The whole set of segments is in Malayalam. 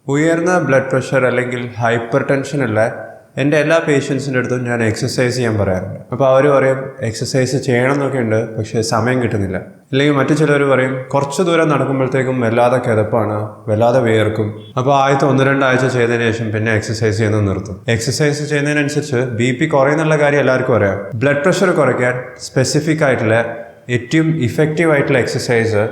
ഉയർന്ന ബ്ലഡ് പ്രഷർ അല്ലെങ്കിൽ ഹൈപ്പർ ടെൻഷനുള്ള എൻ്റെ എല്ലാ പേഷ്യൻസിൻ്റെ അടുത്തും ഞാൻ എക്സസൈസ് ചെയ്യാൻ പറയാറുണ്ട്. അപ്പോൾ അവർ പറയും എക്സസൈസ് ചെയ്യണം എന്നൊക്കെ ഉണ്ട്, പക്ഷേ സമയം കിട്ടുന്നില്ല. അല്ലെങ്കിൽ മറ്റു ചിലർ പറയും കുറച്ച് ദൂരം നടക്കുമ്പോഴത്തേക്കും വല്ലാതെ കിതപ്പാണ്, വല്ലാതെ വിയർക്കും. അപ്പോൾ ആദ്യത്തെ 1-2 ആഴ്ച ചെയ്തതിന് ശേഷം പിന്നെ എക്സസൈസ് ചെയ്യുന്നത് നിർത്തും. എക്സസൈസ് ചെയ്യുന്നതിനനുസരിച്ച് BP കുറയുന്നുള്ള കാര്യം എല്ലാവർക്കും അറിയാം. ബ്ലഡ് പ്രഷർ കുറയ്ക്കാൻ സ്പെസിഫിക് ആയിട്ടുള്ള ഏറ്റവും ഇഫക്റ്റീവ് ആയിട്ടുള്ള എക്സസൈസ്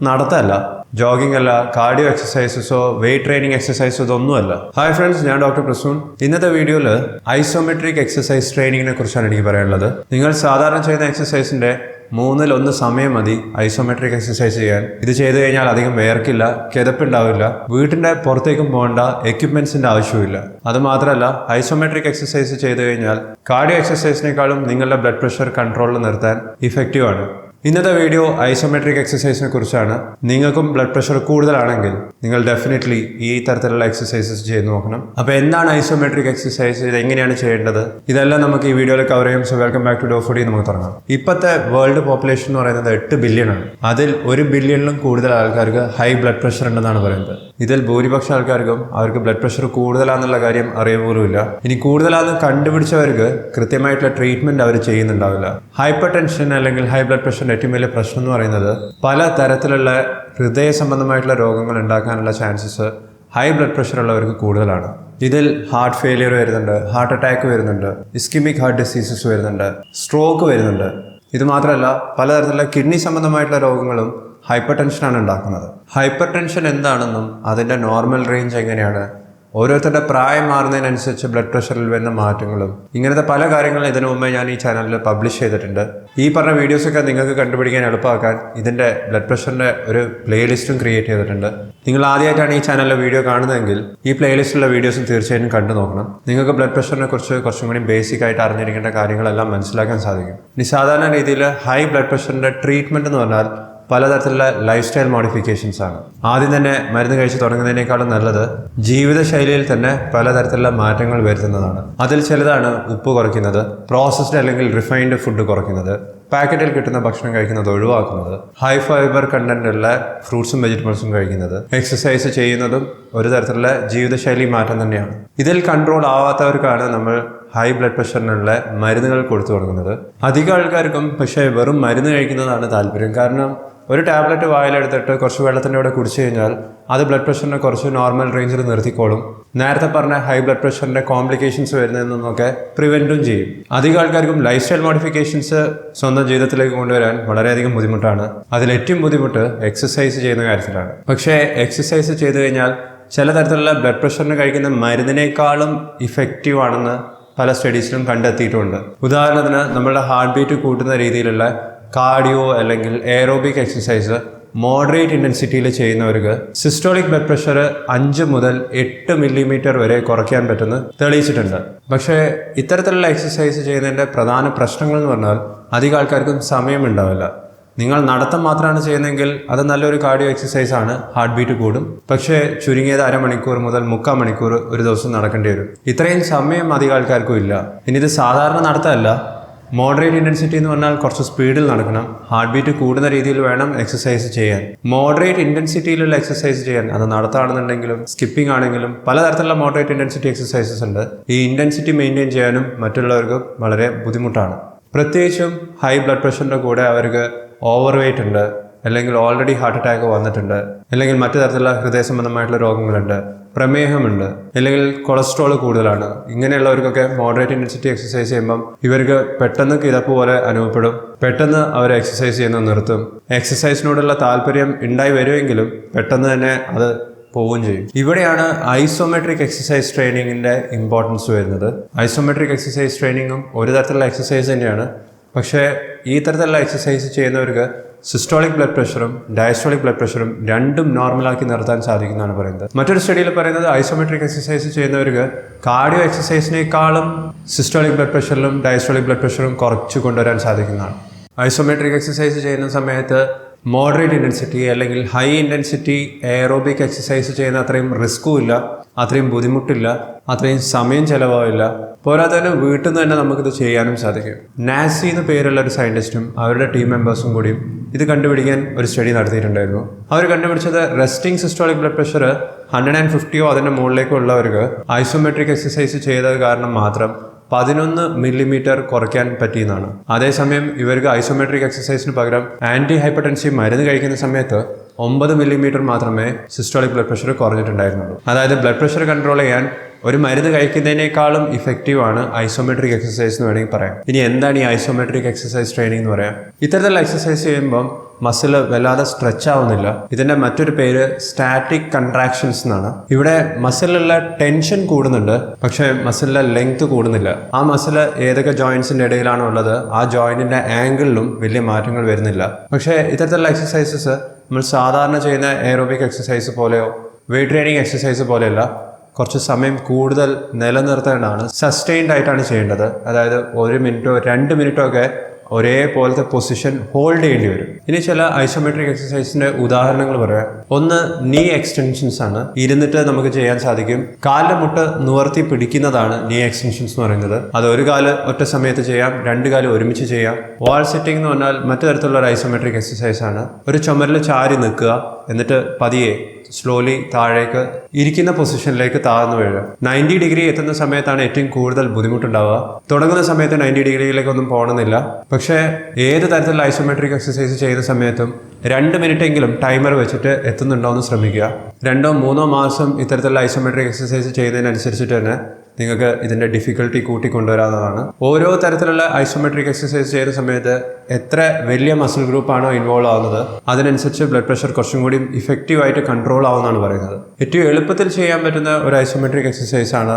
നടത്തല്ല, ജോഗിംഗ് അല്ല, കാർഡിയോ എക്സസൈസസോ വെയിറ്റ് ട്രെയിനിങ് എക്സസൈസോ ഇതൊന്നുമല്ല. ഹായ് ഫ്രണ്ട്സ്, ഞാൻ ഡോക്ടർ പ്രസൂൺ. ഇന്നത്തെ വീഡിയോയിൽ ഐസോമെട്രിക് എക്സസൈസ് ട്രെയിനിങ്ങിനെ കുറിച്ചാണ് എനിക്ക് പറയാനുള്ളത്. നിങ്ങൾ സാധാരണ ചെയ്യുന്ന എക്സസൈസിന്റെ 1/3 സമയം മതി ഐസോമെട്രിക് എക്സസൈസ് ചെയ്യാൻ. ഇത് ചെയ്തു കഴിഞ്ഞാൽ അധികം വേർക്കില്ല, കിതപ്പുണ്ടാവില്ല, വീട്ടിന്റെ പുറത്തേക്കും പോകേണ്ട, എക്യുപ്മെന്റ്സിന്റെ ആവശ്യമില്ല. അത് മാത്രമല്ല, ഐസോമെട്രിക് എക്സസൈസ് ചെയ്തു കഴിഞ്ഞാൽ കാർഡിയോ എക്സസൈസിനേക്കാളും നിങ്ങളുടെ ബ്ലഡ് പ്രഷർ കൺട്രോളിൽ നിർത്താൻ ഇഫക്റ്റീവ് ആണ്. ഇന്നത്തെ വീഡിയോ ഐസോമെട്രിക് എക്സസൈസിനെ കുറിച്ചാണ്. നിങ്ങൾക്കും ബ്ലഡ് പ്രഷർ കൂടുതലാണെങ്കിൽ നിങ്ങൾ ഡെഫിനറ്റ്ലി ഈ തരത്തിലുള്ള എക്സസൈസസ് ചെയ്ത് നോക്കണം. അപ്പോൾ എന്താണ് ഐസോമെട്രിക് എക്സസൈസ്, ഇത് എങ്ങനെയാണ് ചെയ്യേണ്ടത്, ഇതെല്ലാം നമുക്ക് ഈ വീഡിയോയിൽ കവർ ചെയ്യും. സോ വെൽക്കം ബാക്ക് ടു ഡോഫുഡി. നമുക്ക് തുടങ്ങാം. ഇപ്പോഴത്തെ വേൾഡ് പോപ്പുലേഷൻ എന്ന് പറയുന്നത് 8 ബില്യൺ ആണ്. അതിൽ 1 ബില്യണിലും കൂടുതൽ ആൾക്കാർക്ക് ഹൈ ബ്ലഡ് പ്രഷർ ഉണ്ടെന്നാണ് പറയുന്നത്. ഇതിൽ ഭൂരിപക്ഷം ആൾക്കാർക്കും അവർക്ക് ബ്ലഡ് പ്രഷർ കൂടുതലാണെന്നുള്ള കാര്യം അറിയ പോലുമില്ല. ഇനി കൂടുതലാണെന്ന് കണ്ടുപിടിച്ചവർക്ക് കൃത്യമായിട്ടുള്ള ട്രീറ്റ്മെന്റ് അവർ ചെയ്യുന്നുണ്ടാവില്ല. ഹൈപ്പർ ടെൻഷൻ അല്ലെങ്കിൽ ഹൈ ബ്ലഡ് പ്രഷർ ഏറ്റവും വലിയ പ്രശ്നം എന്ന് പറയുന്നത് പല തരത്തിലുള്ള ഹൃദയ സംബന്ധമായിട്ടുള്ള രോഗങ്ങൾ ഉണ്ടാക്കാനുള്ള ചാൻസസ് ഹൈ ബ്ലഡ് പ്രഷർ ഉള്ളവർക്ക് കൂടുതലാണ്. ഇതിൽ ഹാർട്ട് ഫെയിലിയർ വരുന്നുണ്ട്, ഹാർട്ട് അറ്റാക്ക് വരുന്നുണ്ട്, ഇസ്കിമിക് ഹാർട്ട് ഡിസീസസ് വരുന്നുണ്ട്, സ്ട്രോക്ക് വരുന്നുണ്ട്. ഇത് മാത്രമല്ല, പലതരത്തിലുള്ള കിഡ്നി സംബന്ധമായിട്ടുള്ള രോഗങ്ങളും ഹൈപ്പർ ടെൻഷനാണ് ഉണ്ടാക്കുന്നത്. ഹൈപ്പർ ടെൻഷൻ എന്താണെന്നും അതിൻ്റെ നോർമൽ റേഞ്ച് എങ്ങനെയാണ്, ഓരോരുത്തരുടെ പ്രായം മാറുന്നതിനനുസരിച്ച് ബ്ലഡ് പ്രഷറിൽ വരുന്ന മാറ്റങ്ങളും, ഇങ്ങനത്തെ പല കാര്യങ്ങളും ഇതിനു മുമ്പേ ഞാൻ ഈ ചാനലിൽ പബ്ലിഷ് ചെയ്തിട്ടുണ്ട്. ഈ പറഞ്ഞ വീഡിയോസൊക്കെ നിങ്ങൾക്ക് കണ്ടുപിടിക്കാൻ എളുപ്പമാക്കാൻ ഇതിൻ്റെ ബ്ലഡ് പ്രഷറിൻ്റെ ഒരു പ്ലേലിസ്റ്റും ക്രിയേറ്റ് ചെയ്തിട്ടുണ്ട്. നിങ്ങൾ ആദ്യമായിട്ടാണ് ഈ ചാനലിലെ വീഡിയോ കാണുന്നതെങ്കിൽ ഈ പ്ലേലിസ്റ്റിലുള്ള വീഡിയോസും തീർച്ചയായും കണ്ടു നോക്കണം. നിങ്ങൾക്ക് ബ്ലഡ് പ്രഷറിനെ കുറിച്ച് കുറച്ചും കൂടി ബേസിക് ആയിട്ട് അറിഞ്ഞിരിക്കേണ്ട കാര്യങ്ങളെല്ലാം മനസ്സിലാക്കാൻ സാധിക്കും. ഇനി സാധാരണ രീതിയിൽ ഹൈ ബ്ലഡ് പ്രഷറിൻ്റെ ട്രീറ്റ്മെൻറ്റ് എന്ന് പറഞ്ഞാൽ പലതരത്തിലുള്ള ലൈഫ് സ്റ്റൈൽ മോഡിഫിക്കേഷൻസ് ആണ്. ആദ്യം തന്നെ മരുന്ന് കഴിച്ച് തുടങ്ങുന്നതിനേക്കാളും നല്ലത് ജീവിതശൈലിയിൽ തന്നെ പലതരത്തിലുള്ള മാറ്റങ്ങൾ വരുത്തുന്നതാണ്. അതിൽ ചിലതാണ് ഉപ്പ് കുറയ്ക്കുന്നത്, പ്രോസസ്ഡ് അല്ലെങ്കിൽ റിഫൈൻഡ് ഫുഡ് കുറയ്ക്കുന്നത്, പാക്കറ്റിൽ കിട്ടുന്ന ഭക്ഷണം കഴിക്കുന്നത് ഒഴിവാക്കുന്നത്, ഹൈ ഫൈബർ കണ്ടന്റ് ഉള്ള ഫ്രൂട്ട്സും വെജിറ്റബിൾസും കഴിക്കുന്നത്, എക്സസൈസ് ചെയ്യുന്നതും ഒരു തരത്തിലുള്ള ജീവിതശൈലി മാറ്റം തന്നെയാണ്. ഇതിൽ കൺട്രോൾ ആവാത്തവർക്കാണ് നമ്മൾ ഹൈ ബ്ലഡ് പ്രഷറിനുള്ള മരുന്നുകൾ കൊടുത്തു തുടങ്ങുന്നത്. അധികം ആൾക്കാർക്കും പക്ഷേ വെറും മരുന്ന് കഴിക്കുന്നതാണ് താല്പര്യം. കാരണം ഒരു ടാബ്ലറ്റ് വായിലെടുത്തിട്ട് കുറച്ച് വെള്ളത്തിൻ്റെ കൂടെ കുടിച്ചു കഴിഞ്ഞാൽ അത് ബ്ലഡ് പ്രഷറിനെ കുറച്ച് നോർമൽ റേഞ്ചിൽ നിർത്തിക്കോളും. നേരത്തെ പറഞ്ഞ ഹൈ ബ്ലഡ് പ്രഷറിൻ്റെ കോംപ്ലിക്കേഷൻസ് വരുന്നതിൽ നിന്നൊക്കെ പ്രിവെൻറ്റും ചെയ്യും. അധികം ആൾക്കാർക്കും ലൈഫ് സ്റ്റൈൽ മോഡിഫിക്കേഷൻസ് സ്വന്തം ജീവിതത്തിലേക്ക് കൊണ്ടുവരാൻ വളരെയധികം ബുദ്ധിമുട്ടാണ്. അതിലേറ്റവും ബുദ്ധിമുട്ട് എക്സസൈസ് ചെയ്യുന്ന കാര്യത്തിലാണ്. പക്ഷേ എക്സസൈസ് ചെയ്തു കഴിഞ്ഞാൽ ചില തരത്തിലുള്ള ബ്ലഡ് പ്രഷറിന് കഴിക്കുന്ന മരുന്നിനേക്കാളും ഇഫക്റ്റീവ് ആണെന്ന് പല സ്റ്റഡീസിലും കണ്ടെത്തിയിട്ടുണ്ട്. ഉദാഹരണത്തിന് നമ്മളുടെ ഹാർട്ട് ബീറ്റ് കൂട്ടുന്ന രീതിയിലുള്ള കാർഡിയോ അല്ലെങ്കിൽ എയറോബിക് എക്സസൈസ് മോഡറേറ്റ് ഇൻറ്റൻസിറ്റിയിൽ ചെയ്യുന്നവർക്ക് സിസ്റ്റോളിക് ബ്ലഡ് പ്രഷർ 5 മുതൽ 8 മില്ലിമീറ്റർ വരെ കുറയ്ക്കാൻ പറ്റുമെന്ന് തെളിയിച്ചിട്ടുണ്ട്. പക്ഷേ ഇത്തരത്തിലുള്ള എക്സസൈസ് ചെയ്യുന്നതിൻ്റെ പ്രധാന പ്രശ്നങ്ങൾ എന്ന് പറഞ്ഞാൽ അധികം ആൾക്കാർക്കും സമയമുണ്ടാവില്ല. നിങ്ങൾ നടത്തം മാത്രമാണ് ചെയ്യുന്നതെങ്കിൽ അത് നല്ലൊരു കാർഡിയോ എക്സസൈസ് ആണ്, ഹാർട്ട് ബീറ്റ് കൂടും. പക്ഷേ ചുരുങ്ങിയത് 1/2 മണിക്കൂർ മുതൽ 3/4 മണിക്കൂർ ഒരു ദിവസം നടക്കേണ്ടി വരും. ഇത്രയും സമയം അധികം ആൾക്കാർക്കും ഇല്ല. ഇനി ഇത് സാധാരണ നടത്തമല്ല, മോഡറേറ്റ് ഇൻറ്റൻസിറ്റി എന്ന് പറഞ്ഞാൽ കുറച്ച് സ്പീഡിൽ നടക്കണം, ഹാർട്ട് ബീറ്റ് കൂടുന്ന രീതിയിൽ വേണം എക്സസൈസ് ചെയ്യാൻ. മോഡറേറ്റ് ഇൻറ്റൻസിറ്റിയിലുള്ള എക്സസൈസ് ചെയ്യാൻ, അത് നടത്താണെന്നുണ്ടെങ്കിലും സ്കിപ്പിംഗ് ആണെങ്കിലും പലതരത്തിലുള്ള മോഡറേറ്റ് ഇൻറ്റൻസിറ്റി എക്സസൈസസ് ഉണ്ട്. ഈ ഇൻറ്റൻസിറ്റി മെയിൻറ്റെയിൻ ചെയ്യാനും മറ്റുള്ളവർക്ക് വളരെ ബുദ്ധിമുട്ടാണ്. പ്രത്യേകിച്ചും ഹൈ ബ്ലഡ് പ്രഷറിൻ്റെ കൂടെ അവർക്ക് ഓവർ വെയ്റ്റ് ഉണ്ട്, അല്ലെങ്കിൽ ഓൾറെഡി ഹാർട്ട് അറ്റാക്ക് വന്നിട്ടുണ്ട്, അല്ലെങ്കിൽ മറ്റു തരത്തിലുള്ള ഹൃദയ സംബന്ധമായിട്ടുള്ള രോഗങ്ങളുണ്ട്, പ്രമേഹമുണ്ട്, അല്ലെങ്കിൽ കൊളസ്ട്രോൾ കൂടുതലാണ്. ഇങ്ങനെയുള്ളവർക്കൊക്കെ മോഡറേറ്റ് ഇൻറ്റൻസിറ്റി എക്സസൈസ് ചെയ്യുമ്പം ഇവർക്ക് പെട്ടെന്ന് കിതപ്പ് പോലെ അനുഭവപ്പെടും. പെട്ടെന്ന് അവർ എക്സസൈസ് ചെയ്യുന്നത് നിർത്തും. എക്സസൈസിനോടുള്ള താല്പര്യം ഉണ്ടായി വരുമെങ്കിലും പെട്ടെന്ന് തന്നെ അത് പോവുകയും ചെയ്യും. ഇവിടെയാണ് ഐസോമെട്രിക് എക്സസൈസ് ട്രെയിനിങ്ങിൻ്റെ ഇമ്പോർട്ടൻസ് വരുന്നത്. ഐസോമെട്രിക് എക്സസൈസ് ട്രെയിനിങ്ങും ഒരു തരത്തിലുള്ള എക്സസൈസ് തന്നെയാണ്. പക്ഷേ ഈ തരത്തിലുള്ള എക്സസൈസ് ചെയ്യുന്നവർക്ക് സിസ്റ്റോളിക് ബ്ലഡ് പ്രഷറും ഡയസ്റ്റോളിക് ബ്ലഡ് പ്രഷറും രണ്ടും നോർമലാക്കി നിർത്താൻ സാധിക്കുന്നതാണ് പറയുന്നത്. മറ്റൊരു സ്റ്റഡിയിൽ പറയുന്നത് ഐസോമെട്രിക് എക്സസൈസ് ചെയ്യുന്നവർക്ക് കാർഡിയോ എക്സസൈസിനേക്കാളും സിസ്റ്റോളിക് ബ്ലഡ് പ്രഷറിലും ഡയസ്റ്റോളിക് ബ്ലഡ് പ്രഷറും കുറച്ച് കൊണ്ടുവരാൻ സാധിക്കുന്നതാണ്. ഐസോമെട്രിക് എക്സസൈസ് ചെയ്യുന്ന സമയത്ത് മോഡറേറ്റ് ഇൻറ്റൻസിറ്റി അല്ലെങ്കിൽ ഹൈ ഇൻറ്റൻസിറ്റി എയറോബിക് എക്സസൈസ് ചെയ്യുന്ന അത്രയും റിസ്ക്കും ഇല്ല, അത്രയും ബുദ്ധിമുട്ടില്ല, അത്രയും സമയം ചിലവാവില്ല. പോരാത്തതിന് വീട്ടിൽ നിന്ന് തന്നെ നമുക്കിത് ചെയ്യാനും സാധിക്കും. നാസി എന്ന് പേരുള്ള ഒരു സയൻറ്റിസ്റ്റും അവരുടെ ടീം മെമ്പേഴ്സും കൂടിയും ഇത് കണ്ടുപിടിക്കാൻ ഒരു സ്റ്റഡി നടത്തിയിട്ടുണ്ടായിരുന്നു. അവർ കണ്ടുപിടിച്ചത് റെസ്റ്റിംഗ് സിസ്റ്റോളിക് ബ്ലഡ് പ്രഷർ 150 അതിൻ്റെ മുകളിലേക്കോ ഉള്ളവർക്ക് ഐസോമെട്രിക് എക്സസൈസ് ചെയ്തത് കാരണം മാത്രം 11 മില്ലിമീറ്റർ കുറയ്ക്കാൻ പറ്റിയെന്നാണ്. അതേസമയം ഇവർക്ക് ഐസോമെട്രിക് എക്സസൈസിന് പകരം ആൻറ്റി ഹൈപ്പർടെൻസീവ് മരുന്ന് കഴിക്കുന്ന സമയത്ത് 9 മില്ലിമീറ്റർ മാത്രമേ സിസ്റ്റോളിക് ബ്ലഡ് പ്രഷർ കുറഞ്ഞിട്ടുണ്ടായിരുന്നുള്ളൂ. അതായത് ബ്ലഡ് പ്രഷർ കൺട്രോൾ ചെയ്യാൻ ഒരു മരുന്ന് കഴിക്കുന്നതിനേക്കാളും ഇഫക്റ്റീവാണ് ഐസോമെട്രിക് എക്സസൈസ് എന്ന് വേണമെങ്കിൽ പറയാം. ഇനി എന്താണ് ഈ ഐസോമെട്രിക് എക്സസൈസ് ട്രെയിനിങ് എന്ന് പറയാം? ഇത്തരത്തിലുള്ള എക്സസൈസ് ചെയ്യുമ്പം മസിൽ വല്ലാതെ സ്ട്രെച്ച് ആവുന്നില്ല. ഇതിൻ്റെ മറ്റൊരു പേര് സ്റ്റാറ്റിക് കൺട്രാക്ഷൻസ് എന്നാണ്. ഇവിടെ മസിലുള്ള ടെൻഷൻ കൂടുന്നുണ്ട്, പക്ഷേ മസിലിലെ ലെങ്ത് കൂടുന്നില്ല. ആ മസിൽ ഏതൊക്കെ ജോയിൻസിൻ്റെ ഇടയിലാണോ ഉള്ളത് ആ ജോയിൻറ്റിൻ്റെ ആംഗിളിലും വലിയ മാറ്റങ്ങൾ വരുന്നില്ല. പക്ഷേ ഇത്തരത്തിലുള്ള എക്സസൈസസ് നമ്മൾ സാധാരണ ചെയ്യുന്ന എയറോബിക് എക്സസൈസ് പോലെയോ വെയ്റ്റ് ട്രെയിനിങ് എക്സസൈസ് പോലെയല്ല, കുറച്ച് സമയം കൂടുതൽ നിലനിർത്തേണ്ടതാണ്. സസ്റ്റെയിൻഡ് ആയിട്ടാണ് ചെയ്യേണ്ടത്. അതായത് 1 മിനിറ്റോ 2 മിനിറ്റോ ഒക്കെ ഒരേപോലത്തെ പൊസിഷൻ ഹോൾഡ് ചെയ്യേണ്ടി വരും. ഇനി ചില ഐസോമെട്രിക് എക്സസൈസിന്റെ ഉദാഹരണങ്ങൾ പറയാം. ഒന്ന് നീ എക്സ്റ്റൻഷൻസ് ആണ്. ഇരുന്നിട്ട് നമുക്ക് ചെയ്യാൻ സാധിക്കും. കാലിന്റെ മുട്ട് നിവർത്തി പിടിക്കുന്നതാണ് നീ എക്സ്റ്റൻഷൻസ് എന്ന് പറയുന്നത്. അത് ഒരു കാല് ഒറ്റ സമയത്ത് ചെയ്യാം, 2 കാല് ഒരുമിച്ച് ചെയ്യാം. വാൾ സിറ്റിംഗ് എന്ന് പറഞ്ഞാൽ മറ്റു തരത്തിലുള്ള ഒരു ഐസോമെട്രിക് എക്സസൈസ് ആണ്. ഒരു ചുമരിൽ ചാരി നിൽക്കുക, എന്നിട്ട് പതിയെ സ്ലോലി താഴേക്ക് ഇരിക്കുന്ന പൊസിഷനിലേക്ക് താഴ്ന്നു വീഴുക. 90 ഡിഗ്രി എത്തുന്ന സമയത്താണ് ഏറ്റവും കൂടുതൽ ബുദ്ധിമുട്ടുണ്ടാവുക. തുടങ്ങുന്ന സമയത്ത് 90 ഡിഗ്രിയിലേക്കൊന്നും പോകണമെന്നില്ല. പക്ഷേ ഏത് തരത്തിലുള്ള ഐസോമെട്രിക് എക്സസൈസ് ചെയ്യുന്ന സമയത്തും 2 മിനിറ്റെങ്കിലും ടൈമർ വെച്ചിട്ട് എത്തുന്നുണ്ടോ എന്ന് ശ്രമിക്കുക. 2-3 മാസം ഇത്തരത്തിലുള്ള ഐസോമെട്രിക് എക്സസൈസ് ചെയ്യുന്നതിനനുസരിച്ചിട്ട് തന്നെ നിങ്ങൾക്ക് ഇതിൻ്റെ ഡിഫിക്കൽട്ടി കൂട്ടിക്കൊണ്ടുവരാവുന്നതാണ്. ഓരോ തരത്തിലുള്ള ഐസോമെട്രിക് എക്സസൈസ് ചെയ്യുന്ന സമയത്ത് എത്ര വലിയ മസിൽ ഗ്രൂപ്പാണോ ഇൻവോൾവ് ആവുന്നത് അതിനനുസരിച്ച് ബ്ലഡ് പ്രഷർ കുറച്ചും കൂടി ഇഫക്റ്റീവായിട്ട് കൺട്രോൾ ആവുമെന്നാണ് പറയുന്നത്. ഏറ്റവും എളുപ്പത്തിൽ ചെയ്യാൻ പറ്റുന്ന ഒരു ഐസോമെട്രിക് എക്സസൈസ് ആണ്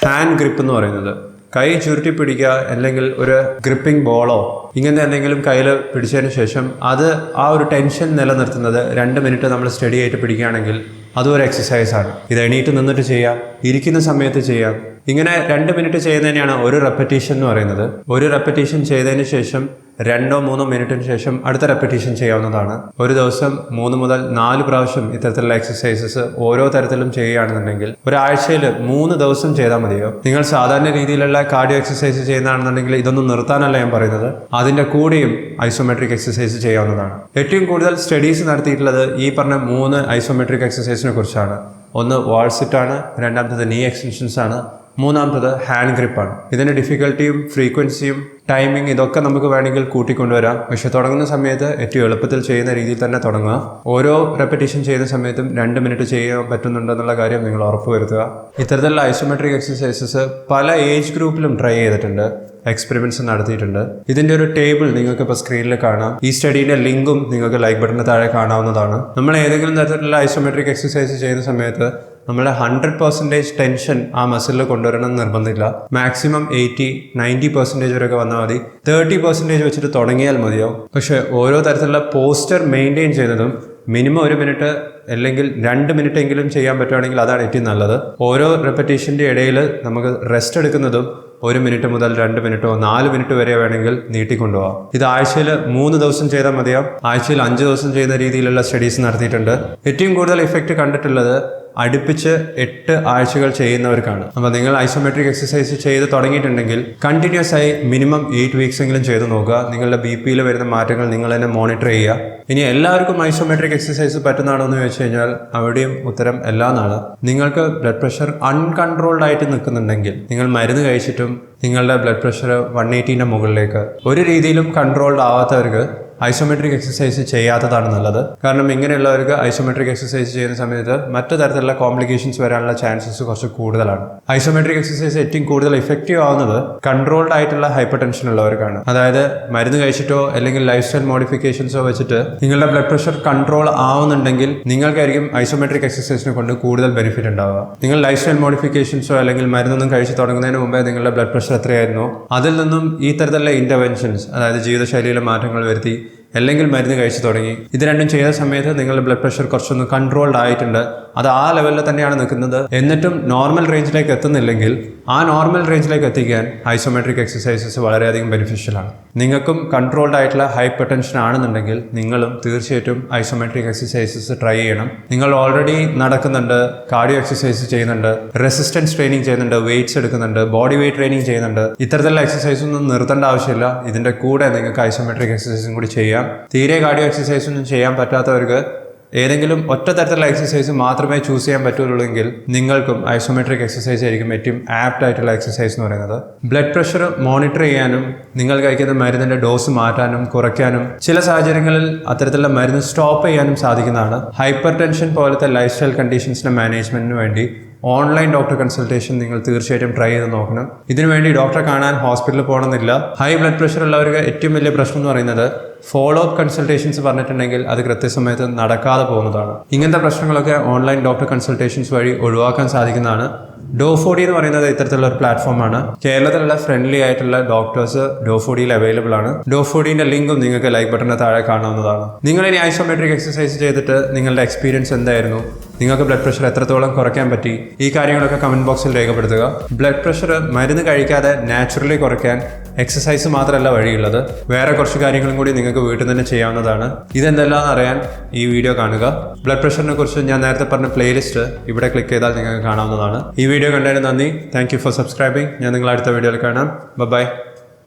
ഹാൻഡ് ഗ്രിപ്പ് എന്ന് പറയുന്നത്. കൈ ചുരുട്ടി പിടിക്കുക, അല്ലെങ്കിൽ ഒരു ഗ്രിപ്പിംഗ് ബോളോ ഇങ്ങനത്തെ എന്തെങ്കിലും കയ്യിൽ പിടിച്ചതിന് ശേഷം അത് ആ ഒരു ടെൻഷൻ നിലനിർത്തുന്നത് 2 മിനിറ്റ് നമ്മൾ സ്റ്റഡി ആയിട്ട് പിടിക്കുകയാണെങ്കിൽ അതും ഒരു എക്സസൈസാണ്. ഇത് എണീറ്റ് നിന്നിട്ട് ചെയ്യാം, ഇരിക്കുന്ന സമയത്ത് ചെയ്യാം. ഇങ്ങനെ 2 മിനിറ്റ് ചെയ്യുന്നതിനെയാണ് ഒരു റെപ്പറ്റീഷൻ എന്ന് പറയുന്നത്. ഒരു റെപ്പറ്റീഷൻ ചെയ്തതിന് ശേഷം 2-3 മിനിറ്റിന് ശേഷം അടുത്ത റെപ്പറ്റീഷൻ ചെയ്യാവുന്നതാണ്. ഒരു ദിവസം 3 മുതൽ 4 പ്രാവശ്യം ഇത്തരത്തിലുള്ള എക്സസൈസസ് ഓരോ തരത്തിലും ചെയ്യുകയാണെന്നുണ്ടെങ്കിൽ ഒരാഴ്ചയിൽ 3 ദിവസം ചെയ്താൽ മതിയോ. നിങ്ങൾ സാധാരണ രീതിയിലുള്ള കാർഡിയോ എക്സസൈസ് ചെയ്യുന്നതാണെന്നുണ്ടെങ്കിൽ ഇതൊന്നും നിർത്താനല്ല ഞാൻ പറയുന്നത്, അതിൻ്റെ കൂടെയും ഐസോമെട്രിക് എക്സസൈസ് ചെയ്യാവുന്നതാണ്. ഏറ്റവും കൂടുതൽ സ്റ്റഡീസ് നടത്തിയിട്ടുള്ളത് ഈ പറഞ്ഞ 3 ഐസോമെട്രിക് എക്സസൈസിനെ കുറിച്ചാണ്. ഒന്ന് വാൾ സിറ്റാണ്, രണ്ടാമത്തത് നീ എക്സ്റ്റൻഷൻസ് ആണ്, മൂന്നാമത്തത് ഹാൻഡ് ഗ്രിപ്പാണ്. ഇതിൻ്റെ ഡിഫിക്കൽട്ടിയും ഫ്രീക്വൻസിയും ടൈമിംഗ് ഇതൊക്കെ നമുക്ക് വേണമെങ്കിൽ കൂട്ടിക്കൊണ്ടുവരാം. പക്ഷെ തുടങ്ങുന്ന സമയത്ത് ഏറ്റവും എളുപ്പത്തിൽ ചെയ്യുന്ന രീതിയിൽ തന്നെ തുടങ്ങുക. ഓരോ റെപ്പറ്റീഷൻ ചെയ്യുന്ന സമയത്തും 2 മിനിറ്റ് ചെയ്യാൻ പറ്റുന്നുണ്ടെന്നുള്ള കാര്യം നിങ്ങൾ ഉറപ്പുവരുത്തുക. ഇത്തരത്തിലുള്ള ഐസോമെട്രിക് എക്സസൈസസ് പല ഏജ് ഗ്രൂപ്പിലും ട്രൈ ചെയ്തിട്ടുണ്ട്, എക്സ്പെരിമെന്റ്സ് നടത്തിയിട്ടുണ്ട്. ഇതിൻ്റെ ഒരു ടേബിൾ നിങ്ങൾക്ക് ഇപ്പോൾ സ്ക്രീനിൽ കാണാം. ഈ സ്റ്റഡീൻ്റെ ലിങ്കും നിങ്ങൾക്ക് ലൈക്ക് ബട്ടണിന് താഴെ കാണാവുന്നതാണ്. നമ്മൾ ഏതെങ്കിലും തരത്തിലുള്ള ഐസോമെട്രിക് എക്സസൈസ് ചെയ്യുന്ന സമയത്ത് നമ്മൾ 100% ടെൻഷൻ ആ മസിലിൽ കൊണ്ടുവരണം എന്ന് നിർബന്ധമില്ല. മാക്സിമം 80-90% വരെയൊക്കെ വന്നാൽ മതി. 30% വെച്ചിട്ട് തുടങ്ങിയാൽ മതിയാവും. പക്ഷേ ഓരോ തരത്തിലുള്ള പോസ്റ്റർ മെയിൻറ്റെയിൻ ചെയ്യുന്നതും മിനിമം 1 മിനിറ്റ് അല്ലെങ്കിൽ 2 മിനിറ്റ് എങ്കിലും ചെയ്യാൻ പറ്റുകയാണെങ്കിൽ അതാണ് ഏറ്റവും നല്ലത്. ഓരോ റെപ്പറ്റീഷൻ്റെ ഇടയിൽ നമുക്ക് റെസ്റ്റ് എടുക്കുന്നതും 1 മിനിറ്റ് മുതൽ 2 മിനിറ്റോ 4 മിനിറ്റ് വരെ വേണമെങ്കിൽ നീട്ടിക്കൊണ്ടുപോകാം. ഇത് ആഴ്ചയിൽ 3 ദിവസം ചെയ്താൽ മതിയാവും. ആഴ്ചയിൽ 5 ദിവസം ചെയ്യുന്ന രീതിയിലുള്ള സ്റ്റഡീസ് നടത്തിയിട്ടുണ്ട്. ഏറ്റവും കൂടുതൽ ഇഫക്റ്റ് കണ്ടിട്ടുള്ളത് അടുപ്പിച്ച് 8 ആഴ്ചകൾ ചെയ്യുന്നവർക്കാണ്. അപ്പോൾ നിങ്ങൾ ഐസോമെട്രിക് എക്സസൈസ് ചെയ്ത് തുടങ്ങിയിട്ടുണ്ടെങ്കിൽ കണ്ടിന്യൂസ് ആയി മിനിമം 8 വീക്സ് എങ്കിലും ചെയ്ത് നോക്കുക. നിങ്ങളുടെ BP വരുന്ന മാറ്റങ്ങൾ നിങ്ങൾ തന്നെ മോണിറ്റർ ചെയ്യുക. ഇനി എല്ലാവർക്കും ഐസോമെട്രിക് എക്സസൈസ് പറ്റുന്നതാണോ എന്ന് ചോദിച്ചു കഴിഞ്ഞാൽ അവിടെയും ഉത്തരം അല്ല എന്നാണ്. നിങ്ങൾക്ക് ബ്ലഡ് പ്രഷർ അൺകൺട്രോൾഡ് ആയിട്ട് നിൽക്കുന്നുണ്ടെങ്കിൽ, നിങ്ങൾ മരുന്ന് കഴിച്ചിട്ടും നിങ്ങളുടെ ബ്ലഡ് പ്രഷർ 180ന്റെ മുകളിലേക്ക് ഒരു രീതിയിലും കൺട്രോൾഡ് ആവാത്തവർക്ക് ഐസോമെട്രിക് എക്സസൈസ് ചെയ്യാത്തതാണ് നല്ലത്. കാരണം ഇങ്ങനെയുള്ളവർക്ക് ഐസോമെട്രിക് എക്സസൈസ് ചെയ്യുന്ന സമയത്ത് മറ്റു തരത്തിലുള്ള കോംപ്ലിക്കേഷൻസ് വരാനുള്ള ചാൻസസ് കുറച്ച് കൂടുതലാണ്. ഐസോമെട്രിക് എക്സസൈസ് ഏറ്റവും കൂടുതൽ ഇഫക്റ്റീവ് ആവുന്നത് കൺട്രോൾഡ് ആയിട്ടുള്ള ഹൈപ്പർ ടെൻഷൻ ഉള്ളവർക്കാണ്. അതായത് മരുന്ന് കഴിച്ചിട്ടോ അല്ലെങ്കിൽ ലൈഫ് സ്റ്റൈൽ മോഡിഫിക്കേഷൻസോ വെച്ചിട്ട് നിങ്ങളുടെ ബ്ലഡ് പ്രഷർ കൺട്രോൾ ആവുന്നുണ്ടെങ്കിൽ നിങ്ങൾക്കായിരിക്കും ഐസോമെട്രിക് എക്സസൈസിനെ കൊണ്ട് കൂടുതൽ ബെനിഫിറ്റ് ഉണ്ടാവുക. നിങ്ങൾ ലൈഫ് സ്റ്റൈൽ മോഡിഫിക്കേഷൻസോ അല്ലെങ്കിൽ മരുന്നൊന്നും കഴിച്ച് തുടങ്ങുന്നതിന് മുമ്പേ നിങ്ങളുടെ ബ്ലഡ് പ്രഷർ എത്രയായിരുന്നു, അതിൽ നിന്നും ഈ തരത്തിലുള്ള ഇന്റർവെൻഷൻസ്, അതായത് ജീവിതശൈലിയിലെ മാറ്റങ്ങൾ വരുത്തി അല്ലെങ്കിൽ മരുന്ന് കഴിച്ച് തുടങ്ങി, ഇത് രണ്ടും ചെയ്ത സമയത്ത് നിങ്ങളുടെ ബ്ലഡ് പ്രഷർ കുറച്ചൊന്ന് കൺട്രോൾഡ് ആയിട്ടുണ്ട്. അത് ആ ലെവലിൽ തന്നെയാണ് നിൽക്കുന്നത്, എന്നിട്ടും നോർമൽ റേഞ്ചിലേക്ക് എത്തുന്നില്ലെങ്കിൽ ആ നോർമൽ റേഞ്ചിലേക്ക് എത്തിക്കാൻ ഐസോമെട്രിക് എക്സസൈസസ് വളരെയധികം ബെനിഫിഷ്യലാണ്. നിങ്ങൾക്കും കൺട്രോൾഡ് ആയിട്ടുള്ള ഹൈപ്പർ ടെൻഷൻ ആണെന്നുണ്ടെങ്കിൽ നിങ്ങളും തീർച്ചയായിട്ടും ഐസോമെട്രിക് എക്സസൈസസ് ട്രൈ ചെയ്യണം. നിങ്ങൾ ഓൾറെഡി നടക്കുന്നുണ്ട്, കാർഡിയോ എക്സസൈസ് ചെയ്യുന്നുണ്ട്, റെസിസ്റ്റൻസ് ട്രെയിനിങ് ചെയ്യുന്നുണ്ട്, വെയിറ്റ്സ് എടുക്കുന്നുണ്ട്, ബോഡി വെയിറ്റ് ട്രെയിനിങ് ചെയ്യുന്നുണ്ട്, ഇത്തരത്തിലുള്ള എക്സസൈസ് ഒന്നും നിർത്തേണ്ട ആവശ്യമില്ല. ഇതിൻ്റെ കൂടെ നിങ്ങൾക്ക് ഐസോമെട്രിക് എക്സസൈസും കൂടി ചെയ്യാം. തീരെ കാർഡിയോ എക്സസൈസ് ഒന്നും ചെയ്യാൻ പറ്റാത്തവർക്ക് ഏതെങ്കിലും ഒറ്റ തരത്തിലുള്ള എക്സസൈസ് മാത്രമേ ചൂസ് ചെയ്യാൻ പറ്റുള്ളൂവെങ്കിൽ നിങ്ങൾക്കും ഐസോമെട്രിക് എക്സസൈസ് ആയിരിക്കും ഏറ്റവും ആപ്റ്റ് ആയിട്ടുള്ള എക്സസൈസ് എന്ന് പറയുന്നത്. ബ്ലഡ് പ്രഷർ മോണിറ്റർ ചെയ്യാനും നിങ്ങൾ കഴിക്കുന്ന മരുന്നിന്റെ ഡോസ് മാറ്റാനും കുറയ്ക്കാനും ചില സാഹചര്യങ്ങളിൽ അത്തരത്തിലുള്ള മരുന്ന് സ്റ്റോപ്പ് ചെയ്യാനും സാധിക്കുന്നതാണ്. ഹൈപ്പർ ടെൻഷൻ പോലത്തെ ലൈഫ് സ്റ്റൈൽ കണ്ടീഷൻസിന്റെ മാനേജ്മെന്റിന് വേണ്ടി ഓൺലൈൻ ഡോക്ടർ കൺസൾട്ടേഷൻ നിങ്ങൾ തീർച്ചയായിട്ടും ട്രൈ ചെയ്ത് നോക്കണം. ഇതിനുവേണ്ടി ഡോക്ടറെ കാണാൻ ഹോസ്പിറ്റലിൽ പോകണമെന്നില്ല. ഹൈ ബ്ലഡ് പ്രഷർ ഉള്ളവർക്ക് ഏറ്റവും വലിയ പ്രശ്നം എന്ന് പറയുന്നത് ഫോളോ അപ്പ് കൺസൾട്ടേഷൻസ് പറഞ്ഞിട്ടുണ്ടെങ്കിൽ അത് കൃത്യസമയത്ത് നടക്കാതെ പോകുന്നതാണ്. ഇങ്ങനത്തെ പ്രശ്നങ്ങളൊക്കെ ഓൺലൈൻ ഡോക്ടർ കൺസൾട്ടേഷൻസ് വഴി ഒഴിവാക്കാൻ സാധിക്കുന്നതാണ്. ഡോഫോഡി എന്ന് പറയുന്നത് ഇത്തരത്തിലുള്ള ഒരു പ്ലാറ്റ്ഫോമാണ്. കേരളത്തിലുള്ള ഫ്രണ്ട്ലി ആയിട്ടുള്ള ഡോക്ടേഴ്സ് ഡോഫോഡിയിൽ അവൈലബിൾ ആണ്. ഡോഫോഡിന്റെ ലിങ്കും നിങ്ങൾക്ക് ലൈക്ക് ബട്ടണിന് താഴെ കാണാവുന്നതാണ്. നിങ്ങൾ ഇനി ഐസോമെട്രിക് എക്സസൈസ് ചെയ്തിട്ട് നിങ്ങളുടെ എക്സ്പീരിയൻസ് എന്തായിരുന്നു, നിങ്ങൾക്ക് ബ്ലഡ് പ്രഷർ എത്രത്തോളം കുറയ്ക്കാൻ പറ്റി, ഈ കാര്യങ്ങളൊക്കെ കമന്റ് ബോക്സിൽ രേഖപ്പെടുത്തുക. ബ്ലഡ് പ്രഷർ മരുന്ന് കഴിക്കാതെ നാച്ചുറലി കുറയ്ക്കാൻ എക്സസൈസ് മാത്രമല്ല വഴിയുള്ളത്, വേറെ കുറച്ച് കാര്യങ്ങളും കൂടി നിങ്ങൾക്ക് വീട്ടിൽ തന്നെ ചെയ്യാവുന്നതാണ്. ഇതെന്തെല്ലാമെന്ന് അറിയാൻ ഈ വീഡിയോ കാണുക. ബ്ലഡ് പ്രഷറിനെ കുറിച്ച് ഞാൻ നേരത്തെ പറഞ്ഞ പ്ലേലിസ്റ്റ് ഇവിടെ ക്ലിക്ക് ചെയ്താൽ നിങ്ങൾക്ക് കാണാവുന്നതാണ്. ഈ വീഡിയോ കണ്ടതിന് നന്ദി. Thank you for subscribing. ഞാൻ നിങ്ങളെ അടുത്ത വീഡിയോയിൽ കാണാം. ബൈ.